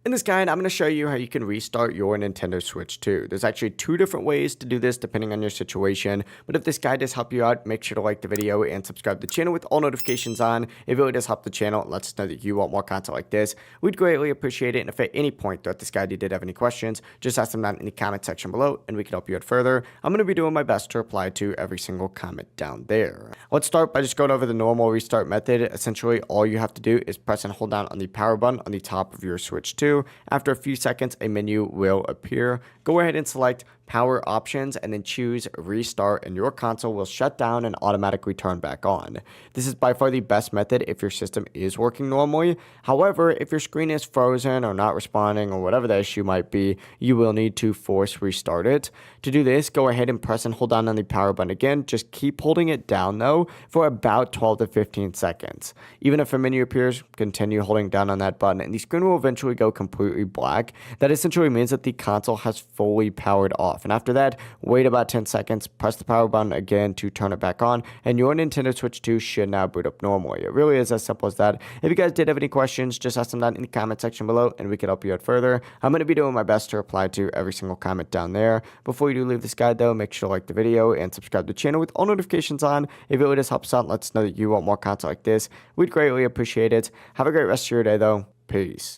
In this guide, I'm going to show you how you can restart your Nintendo Switch 2. There's actually two different ways to do this depending on your situation, but if this guide does help you out, make sure to like the video and subscribe to the channel with all notifications on. It really does help the channel and lets us know that you want more content like this. We'd greatly appreciate it, and if at any point throughout this guide you did have any questions, just ask them down in the comment section below and we can help you out further. I'm going to be doing my best to reply to every single comment down there. Let's start by just going over the normal restart method. Essentially, all you have to do is press and hold down on the power button on the top of your Switch 2. After a few seconds, a menu will appear. Go ahead and select power options and then choose restart, and your console will shut down and automatically turn back on. This is by far the best method if your system is working normally. However, if your screen is frozen or not responding or whatever the issue might be, you will need to force restart it. To do this, go ahead and press and hold down on the power button again. Just keep holding it down though for about 12 to 15 seconds. Even if a menu appears, continue holding down on that button and the screen will eventually go completely black. That essentially means that the console has fully powered off. And after that, wait about 10 seconds, press the power button again to turn it back on, and your Nintendo Switch 2 should now boot up normally. It really is as simple as that. If you guys did have any questions, just ask them down in the comment section below, and we can help you out further. I'm going to be doing my best to reply to every single comment down there. Before you do leave this guide, though, make sure to like the video and subscribe to the channel with all notifications on. It really does help us out and lets us know that you want more content like this. We'd greatly appreciate it. Have a great rest of your day, though. Peace.